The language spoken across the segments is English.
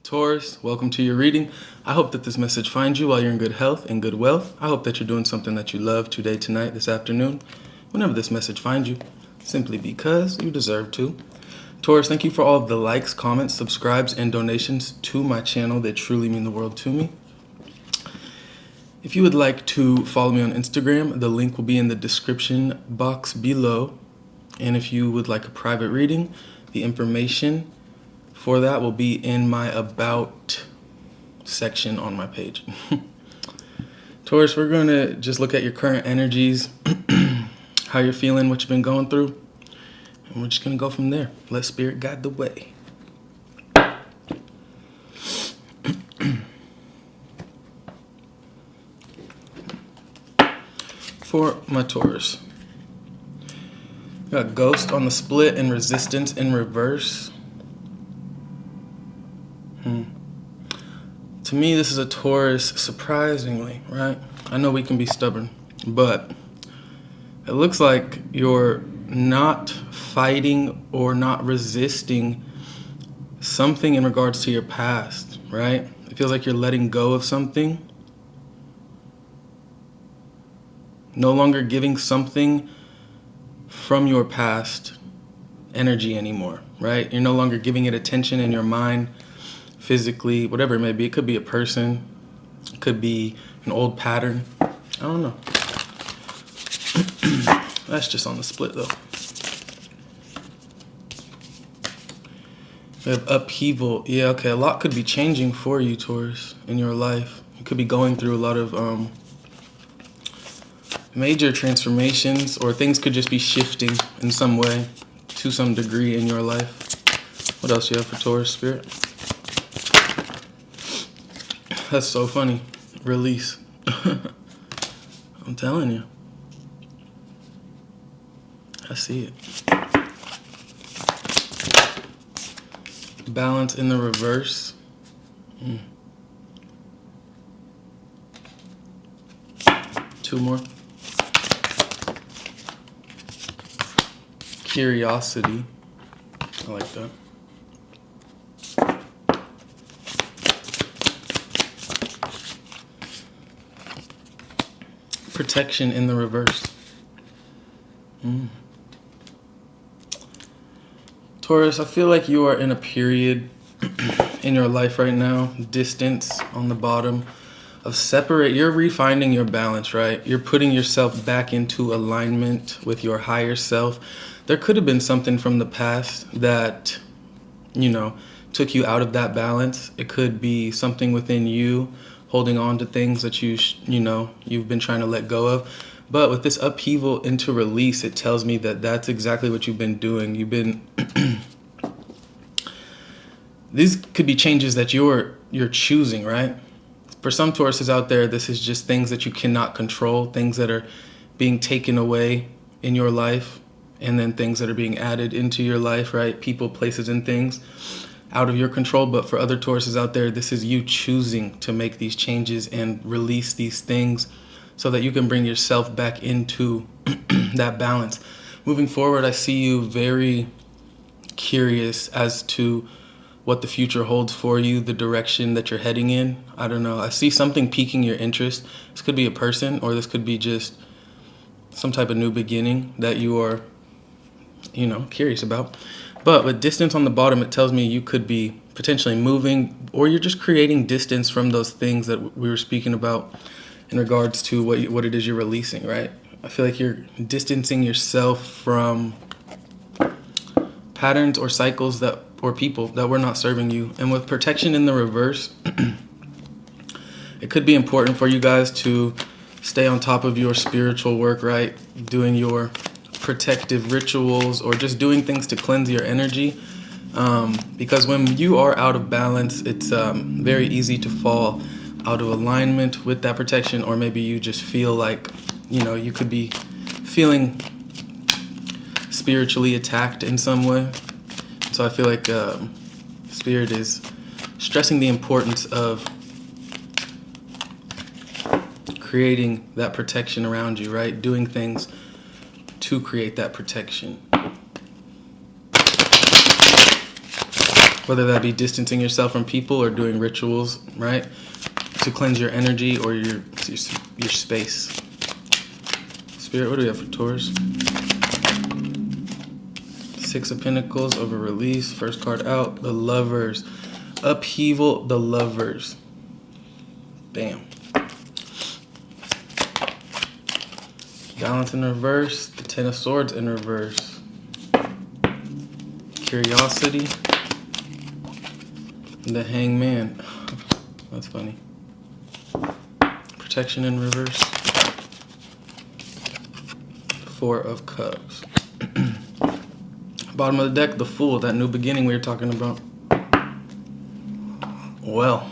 Taurus, welcome to your reading. I hope that this message finds you while you're in good health and good wealth. I hope that you're doing something that you love today, tonight, this afternoon, whenever this message finds you, simply because you deserve to. Taurus, thank you for all of the likes, comments, subscribes, and donations to my channel. They truly mean the world to me. If you would like to follow me on Instagram, the link will be in the description box below. And if you would like a private reading, the information for that will be in my About section on my page. Taurus, we're going to just look at your current energies, how you're feeling, what you've been going through, and we're just going to go from there. Let Spirit guide the way. For my Taurus, got Ghost on the split and Resistance in reverse. To me, this is a Taurus, surprisingly, right? I know we can be stubborn, but it looks like you're not fighting or not resisting something in regards to your past, right? It feels like you're letting go of something. No longer giving something from your past energy anymore, right? You're no longer giving it attention in your mind, physically, whatever it may be. It could be a person, it could be an old pattern. I don't know. That's just on the split though. We have upheaval. Yeah, okay, a lot could be changing for you, Taurus, in your life. You could be going through a lot of major transformations, or things could just be shifting in some way to some degree in your life. What else you have for Taurus, Spirit? That's so funny. Release. I'm telling you. I see it. Balance in the reverse. Two more. Curiosity. I like that. Protection in the reverse. Taurus, I feel like you are in a period in your life right now, distance on the bottom, of separate. You're refinding your balance, right? You're putting yourself back into alignment with your higher self. There could have been something from the past that, took you out of that balance. It could be something within you holding on to things that you've been trying to let go of. But with this upheaval into release, it tells me that that's exactly what you've been doing. You've been these could be changes that you're choosing, right? For some Tauruses out there, this is just things that you cannot control, things that are being taken away in your life, and then things that are being added into your life, right? People, places, and things out of your control. But for other Tauruses out there, this is you choosing to make these changes and release these things so that you can bring yourself back into that balance. Moving forward, I see you very curious as to what the future holds for you, the direction that you're heading in. I don't know. I see something piquing your interest. This could be a person, or this could be just some type of new beginning that you are, curious about. But with distance on the bottom, it tells me you could be potentially moving, or you're just creating distance from those things that we were speaking about in regards to what it is you're releasing, right? I feel like you're distancing yourself from patterns or cycles or people that were not serving you. And with protection in the reverse, it could be important for you guys to stay on top of your spiritual work, right? Doing your protective rituals, or just doing things to cleanse your energy, because when you are out of balance, it's very easy to fall out of alignment with that protection, or maybe you just feel like you could be feeling spiritually attacked in some way. So I feel like Spirit is stressing the importance of creating that protection around you, right? Doing things to create that protection. whether that be distancing yourself from people or doing rituals, right, to cleanse your energy or your space. Spirit, what do we have for Taurus? Six of Pentacles, over release. First card out, the Lovers. Upheaval, the Lovers. Bam. Balance in reverse, the Ten of Swords in reverse. Curiosity, the Hangman. That's funny. Protection in reverse. Four of Cups. Bottom of the deck, the Fool, that new beginning we were talking about. Well,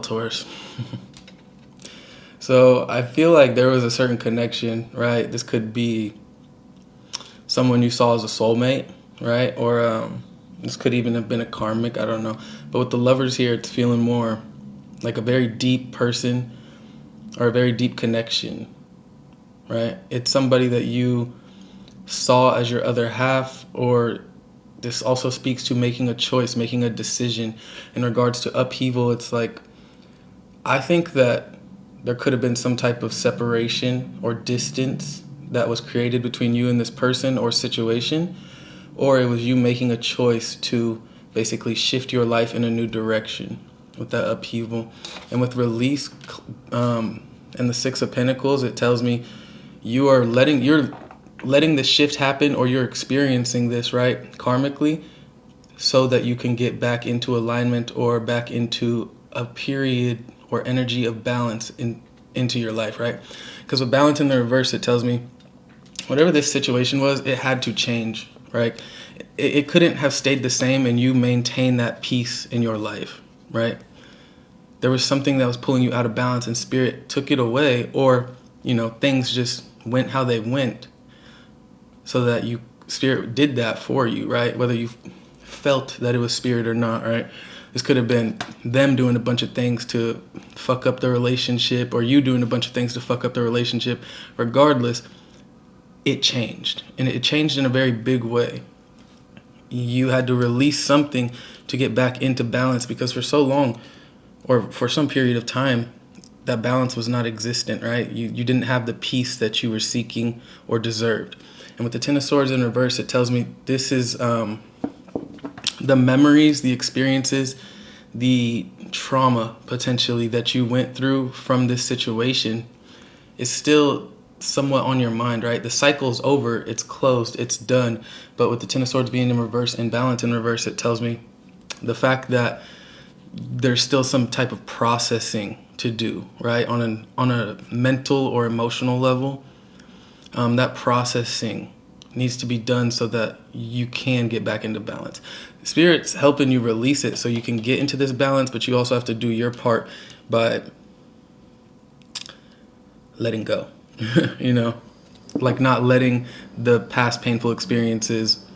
Taurus. So I feel like there was a certain connection, right? This could be someone you saw as a soulmate, right? Or this could even have been a karmic, I don't know. But with the Lovers here, it's feeling more like a very deep person or a very deep connection, right? It's somebody that you saw as your other half, or this also speaks to making a choice, making a decision. In regards to upheaval, it's like, I think that there could have been some type of separation or distance that was created between you and this person or situation, or it was you making a choice to basically shift your life in a new direction with that upheaval. And with release and the Six of Pentacles, it tells me you're letting this shift happen, or you're experiencing this, right, karmically, so that you can get back into alignment or back into a period or energy of balance into your life, right? Because with balance in the reverse, it tells me whatever this situation was, it had to change, right? It couldn't have stayed the same and you maintain that peace in your life, right? There was something that was pulling you out of balance and Spirit took it away, or, things just went how they went, so that Spirit did that for you, right? Whether you felt that it was Spirit or not, right? This could have been them doing a bunch of things to fuck up the relationship, or you doing a bunch of things to fuck up the relationship. Regardless, it changed. And it changed in a very big way. You had to release something to get back into balance, because for so long, or for some period of time, that balance was not existent, right? You didn't have the peace that you were seeking or deserved. And with the Ten of Swords in reverse, it tells me this is the memories, the experiences, the trauma potentially that you went through from this situation is still somewhat on your mind, right? The cycle's over, it's closed, it's done. But with the Ten of Swords being in reverse and balance in reverse, it tells me the fact that there's still some type of processing to do, right? On a mental or emotional level, that processing needs to be done so that you can get back into balance. Spirit's helping you release it so you can get into this balance, but you also have to do your part by letting go, like not letting the past painful experiences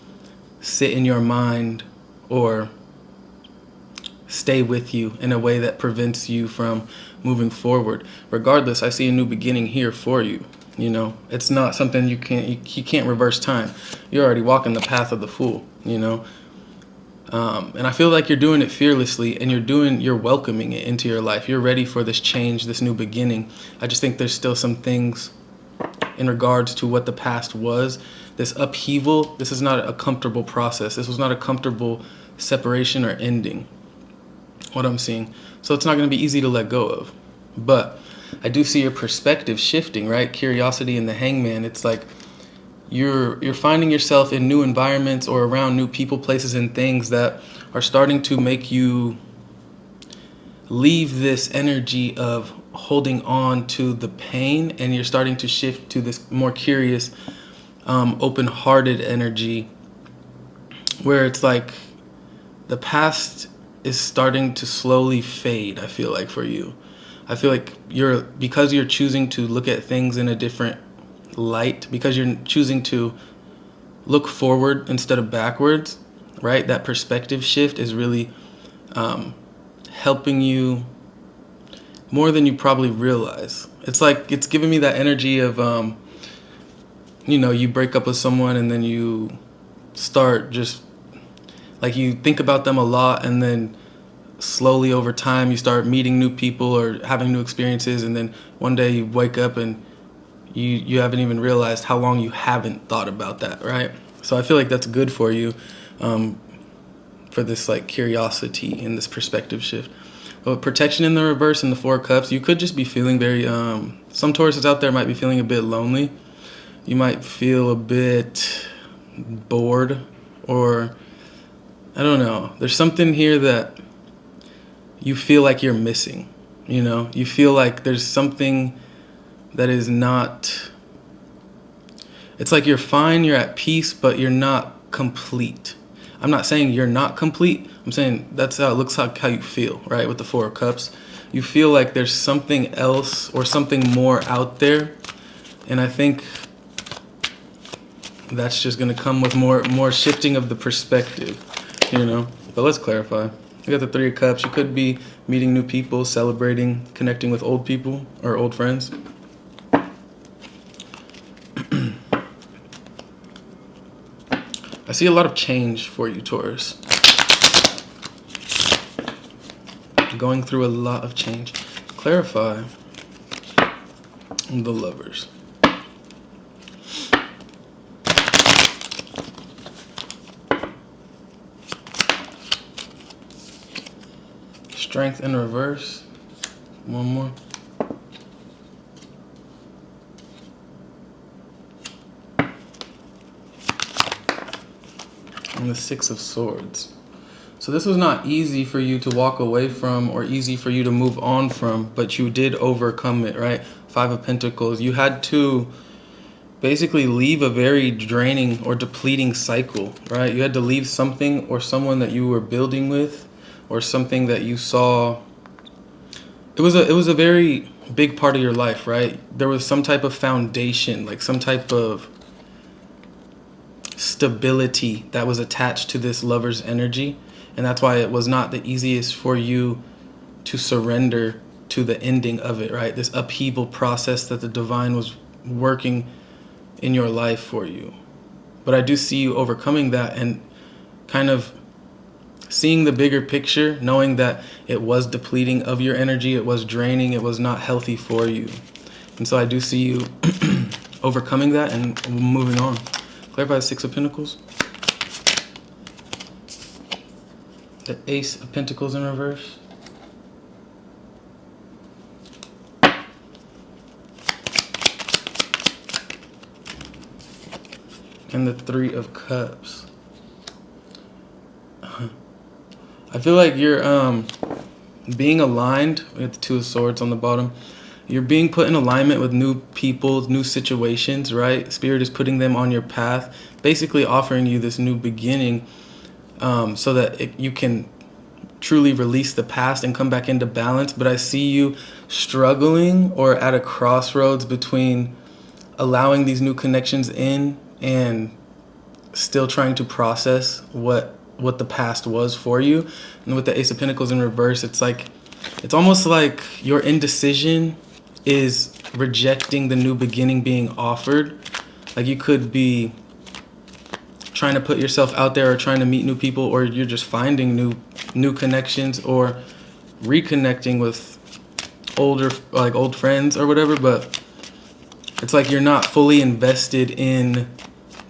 sit in your mind or stay with you in a way that prevents you from moving forward. Regardless, I see a new beginning here for you. It's not something you can't reverse time. You're already walking the path of the Fool, and I feel like you're doing it fearlessly, and you're welcoming it into your life. You're ready for this change, this new beginning. I just think there's still some things in regards to what the past was. This upheaval, this is not a comfortable process. This was not a comfortable separation or ending, what I'm seeing. So it's not going to be easy to let go of. But I do see your perspective shifting, right? Curiosity and the Hangman. It's like you're finding yourself in new environments or around new people, places, and things that are starting to make you leave this energy of holding on to the pain, and you're starting to shift to this more curious, open-hearted energy where it's like the past is starting to slowly fade, I feel like, for you. I feel like because you're choosing to look at things in a different light, because you're choosing to look forward instead of backwards, right? That perspective shift is really helping you more than you probably realize. It's like it's giving me that energy of, you break up with someone and then you start just Like you think about them a lot, and then slowly over time you start meeting new people or having new experiences, and then one day you wake up and you haven't even realized how long you haven't thought about that, right? So I feel like that's good for you, for this like curiosity and this perspective shift. But protection in the reverse and the Four of Cups, you could just be feeling very, some Tauruses out there might be feeling a bit lonely. You might feel a bit bored, or I don't know. There's something here that you feel like you're missing, you know? You feel like there's something that is not, it's like you're fine, you're at peace, but you're not complete. I'm not saying you're not complete. I'm saying that's how it looks like, how you feel, right? With the Four of Cups. You feel like there's something else or something more out there. And I think that's just going to come with more shifting of the perspective, you know? But let's clarify. You got the Three of Cups. You could be meeting new people, celebrating, connecting with old people or old friends. I see a lot of change for you, Taurus. Going through a lot of change. Clarify the Lovers. Strength in reverse. One more. And the Six of Swords. So this was not easy for you to walk away from or easy for you to move on from, but you did overcome it, right? Five of Pentacles. You had to basically leave a very draining or depleting cycle, right? You had to leave something or someone that you were building with, or something that you saw. It was a very big part of your life, right? There was some type of foundation, like some type of stability that was attached to this Lover's energy. And that's why it was not the easiest for you to surrender to the ending of it, right? This upheaval process that the divine was working in your life for you. But I do see you overcoming that and kind of seeing the bigger picture, knowing that it was depleting of your energy, it was draining, it was not healthy for you. And so I do see you overcoming that and moving on. Clarify the Six of Pentacles. The Ace of Pentacles in reverse. And the Three of Cups. I feel like you're being aligned with the Two of Swords on the bottom. You're being put in alignment with new people, new situations, right? Spirit is putting them on your path, basically offering you this new beginning, so that you can truly release the past and come back into balance. But I see you struggling or at a crossroads between allowing these new connections in and still trying to process what the past was for you. And with the Ace of Pentacles in reverse, it's almost like your indecision is rejecting the new beginning being offered. Like you could be trying to put yourself out there or trying to meet new people, or you're just finding new connections or reconnecting with old friends or whatever, but it's like you're not fully invested in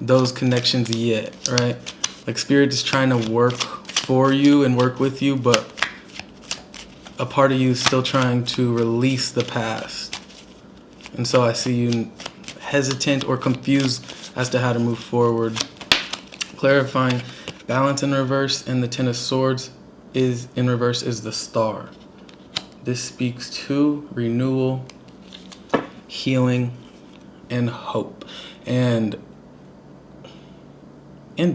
those connections yet, right? Like Spirit is trying to work for you and work with you, but a part of you is still trying to release the past. And so I see you hesitant or confused as to how to move forward. Clarifying balance in reverse, and the Ten of Swords is in reverse is the Star. This speaks to renewal, healing, and hope, and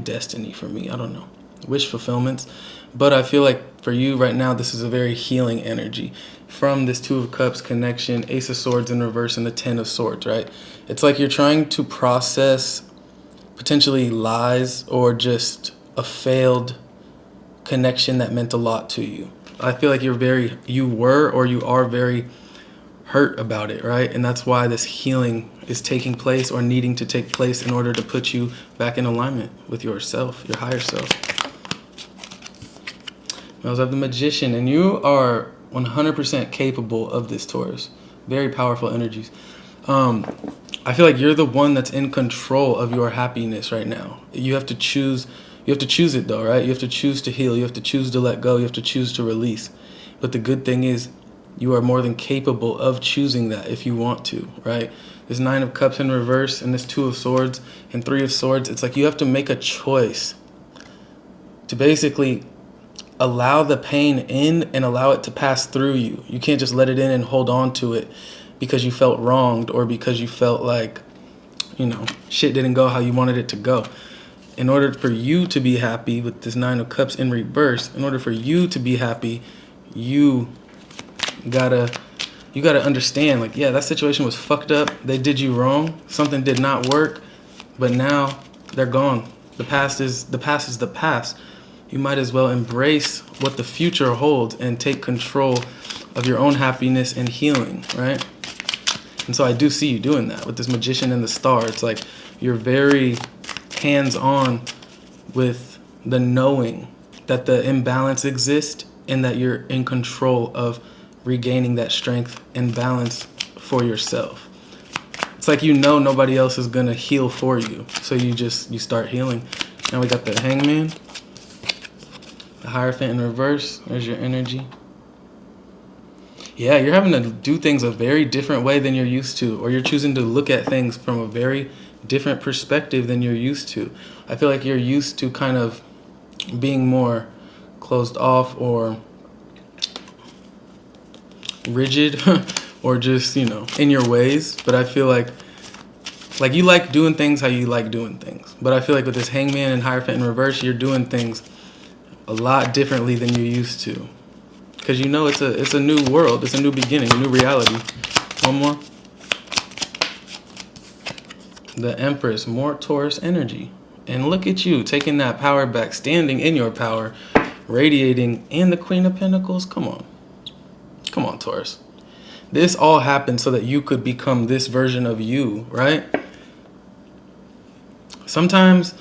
destiny for me. I don't know, wish fulfillments. But I feel like for you right now, this is a very healing energy from this Two of Cups connection, Ace of Swords in reverse, and the Ten of Swords, right? It's like you're trying to process potentially lies or just a failed connection that meant a lot to you. I feel like you are very hurt about it, right? And that's why this healing is taking place or needing to take place in order to put you back in alignment with yourself, your higher self. We also have the Magician, and you are 100% capable of this, Taurus. Very powerful energies. I feel like you're the one that's in control of your happiness right now. You have to choose. You have to choose it though, right? You have to choose to heal. You have to choose to let go. You have to choose to release. But the good thing is, you are more than capable of choosing that if you want to, right? This 9 of Cups in reverse and this 2 of Swords and 3 of Swords. It's like you have to make a choice to basically allow the pain in and allow it to pass through you. You can't just let it in and hold on to it because you felt wronged or because you felt like, shit didn't go how you wanted it to go. In order for you to be happy with this 9 of Cups in reverse, in order for you to be happy, you gotta understand, like, yeah, that situation was fucked up. They did you wrong. Something did not work, but now they're gone. The past is the past. You might as well embrace what the future holds and take control of your own happiness and healing, right? And so I do see you doing that with this Magician and the Star. It's like you're very hands-on with the knowing that the imbalance exists and that you're in control of regaining that strength and balance for yourself. It's like nobody else is going to heal for you. So you start healing. Now we got the Hangman. The Hierophant in reverse. There's your energy. Yeah, you're having to do things a very different way than you're used to, or you're choosing to look at things from a very different perspective than you're used to. I feel like you're used to kind of being more closed off or rigid or just, in your ways. But I feel like you like doing things how you like doing things. But I feel like with this Hangman and Hierophant in reverse, you're doing things a lot differently than you're used to, because it's a new world, it's a new beginning, a new reality. One more. The Empress, more Taurus energy, and look at you taking that power back, standing in your power, radiating. And the Queen of Pentacles. Come on, Taurus. This all happened so that you could become this version of you, right? Sometimes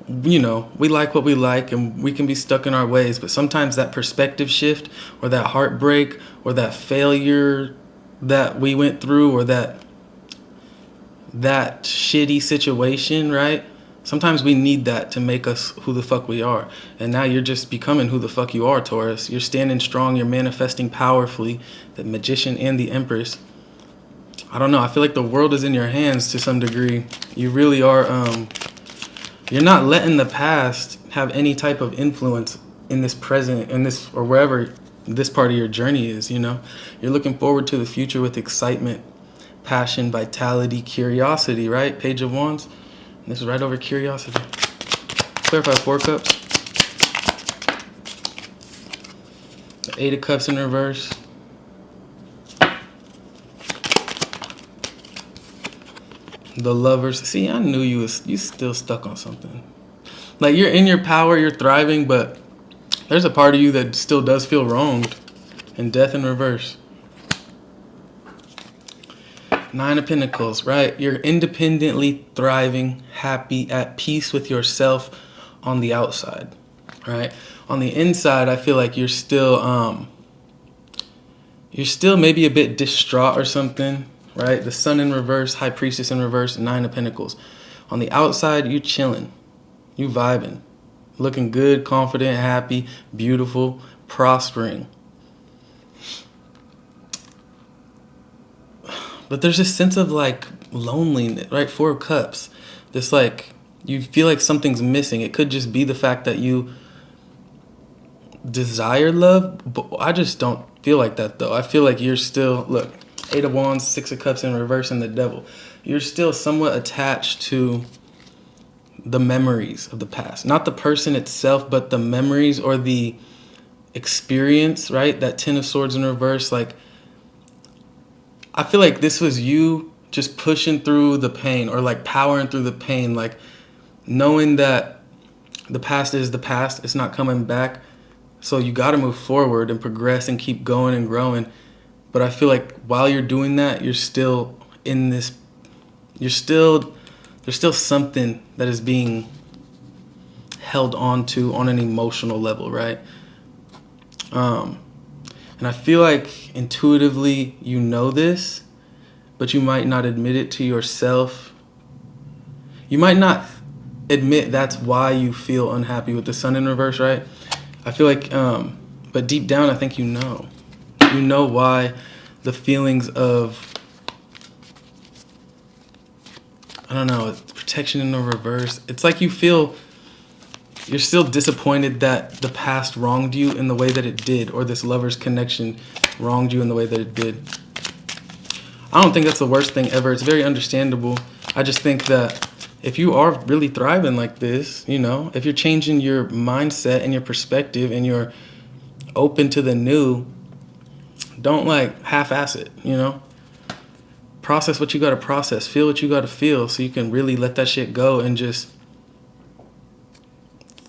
we like what we like and we can be stuck in our ways, but sometimes that perspective shift or that heartbreak or that failure that we went through or that shitty situation, right? Sometimes we need that to make us who the fuck we are. And now you're just becoming who the fuck you are, Taurus. You're standing strong, you're manifesting powerfully. The Magician and the Empress. I don't know, I feel like the world is in your hands to some degree. You really are you're not letting the past have any type of influence in this present, in this, or wherever this part of your journey is, You're looking forward to the future with excitement, passion, vitality, curiosity, right? Page of Wands. This is right over curiosity. Clarify 4 cups. The 8 of Cups in reverse. The Lovers. See, I knew you still stuck on something. Like, you're in your power, you're thriving, but there's a part of you that still does feel wronged. And Death in reverse. 9 of Pentacles, right? You're independently thriving, happy, at peace with yourself on the outside, right? On the inside, I feel like you're still maybe a bit distraught or something, right? The Sun in reverse, High Priestess in reverse, 9 of Pentacles. On the outside, you chilling, you vibing, looking good, confident, happy, beautiful, prospering. But there's this sense of like loneliness, right? 4 of Cups. This like, you feel like something's missing. It could just be the fact that you desire love, but I just don't feel like that though. I feel like you're still, look, 8 of Wands, 6 of Cups in reverse, and the Devil. You're still somewhat attached to the memories of the past. Not the person itself, but the memories or the experience, right? That 10 of Swords in reverse, like, I feel like this was you just pushing through the pain or like powering through the pain, like knowing that the past is the past, it's not coming back. So you got to move forward and progress and keep going and growing. But I feel like while you're doing that, you're still in this, there's still something that is being held on to on an emotional level, right? And I feel like intuitively you know this, but you might not admit it to yourself. You might not admit that's why you feel unhappy with the sun in reverse, right? I feel like, but deep down, I think you know. You know why the feelings of, I don't know, protection in the reverse. It's like you feel you're still disappointed that the past wronged you in the way that it did, or this lover's connection wronged you in the way that it did. I don't think that's the worst thing ever. It's very understandable. I just think that if you are really thriving like this, you know, if you're changing your mindset and your perspective and you're open to the new, don't like half-ass it, you know? Process what you got to process. Feel what you got to feel so you can really let that shit go and just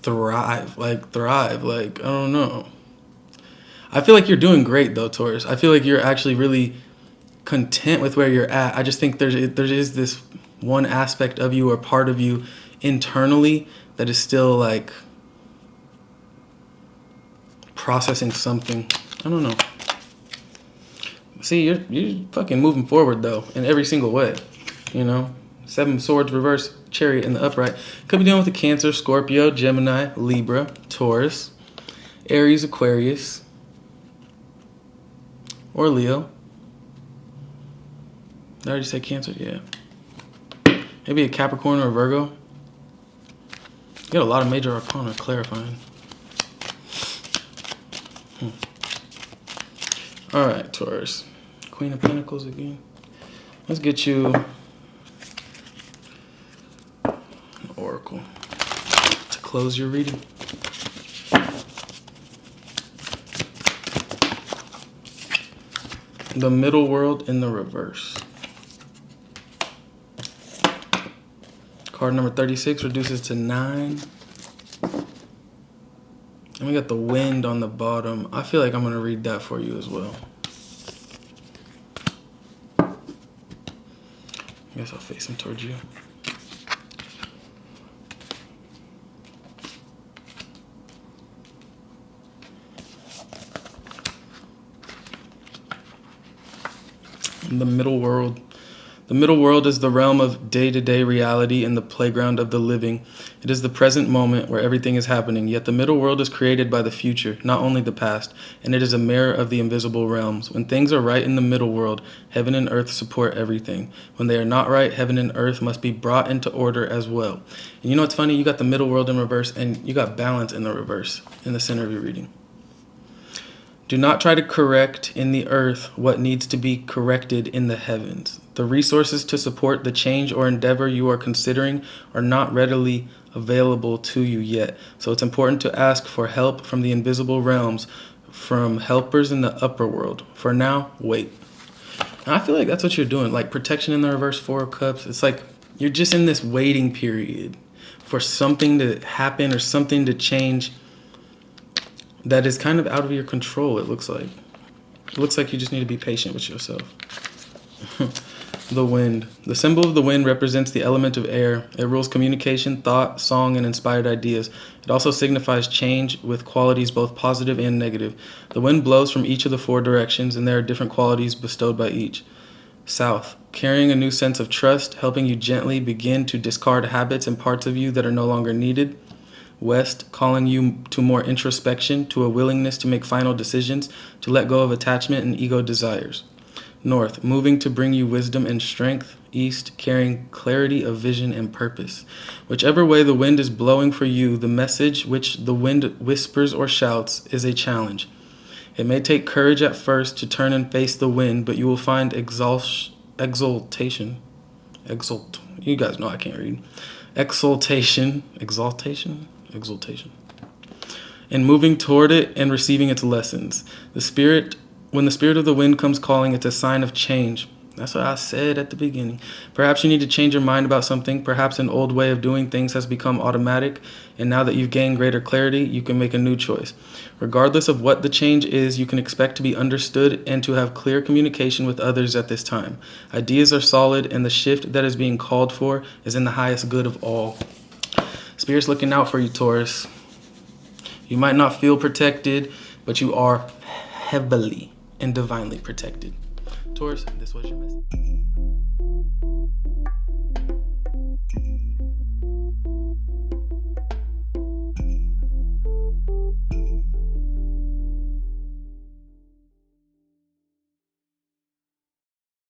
thrive. Like, I don't know. I feel like you're doing great, though, Taurus. I feel like you're actually really content with where you're at. I just think there is this one aspect of you or part of you internally that is still, like, processing something. I don't know. See, you're fucking moving forward, though, in every single way, you know? 7 swords reverse, chariot in the upright. Could be dealing with a Cancer, Scorpio, Gemini, Libra, Taurus, Aries, Aquarius, or Leo. Did I already say Cancer? Yeah. Maybe a Capricorn or a Virgo. You got a lot of major arcana clarifying. All right, Taurus. Queen of Pentacles again. Let's get you an oracle to close your reading. The middle world in the reverse. Card number 36 reduces to 9. And we got the wind on the bottom. I feel like I'm going to read that for you as well. I guess I'll face him towards you. The middle world. The middle world is the realm of day-to-day reality and the playground of the living. It is the present moment where everything is happening, yet the middle world is created by the future, not only the past, and it is a mirror of the invisible realms. When things are right in the middle world, heaven and earth support everything. When they are not right, heaven and earth must be brought into order as well. And you know what's funny? You got the middle world in reverse, and you got balance in the reverse in the center of your reading. Do not try to correct in the earth what needs to be corrected in the heavens. The resources to support the change or endeavor you are considering are not readily available to you yet. So it's important to ask for help from the invisible realms, from helpers in the upper world. For now, wait. And I feel like that's what you're doing. Like protection in the reverse, 4 of Cups. It's like you're just in this waiting period for something to happen or something to change that is kind of out of your control, it looks like. It looks like you just need to be patient with yourself. The wind. The symbol of the wind represents the element of air. It rules communication, thought, song, and inspired ideas. It also signifies change with qualities both positive and negative. The wind blows from each of the 4 directions, and there are different qualities bestowed by each. South. Carrying a new sense of trust, helping you gently begin to discard habits and parts of you that are no longer needed. West, calling you to more introspection, to a willingness to make final decisions, to let go of attachment and ego desires. North, moving to bring you wisdom and strength. East, carrying clarity of vision and purpose. Whichever way the wind is blowing for you, the message which the wind whispers or shouts is a challenge. It may take courage at first to turn and face the wind, but you will find exaltation. You guys know I can't read. Exaltation. And moving toward it and receiving its lessons. When the spirit of the wind comes calling, it's a sign of change. That's what I said at the beginning. Perhaps you need to change your mind about something. Perhaps an old way of doing things has become automatic, and now that you've gained greater clarity, you can make a new choice. Regardless of what the change is, you can expect to be understood and to have clear communication with others at this time. Ideas are solid, and the shift that is being called for is in the highest good of all. Spirit's looking out for you, Taurus. You might not feel protected. but you are heavily and divinely protected. Taurus, this was your message.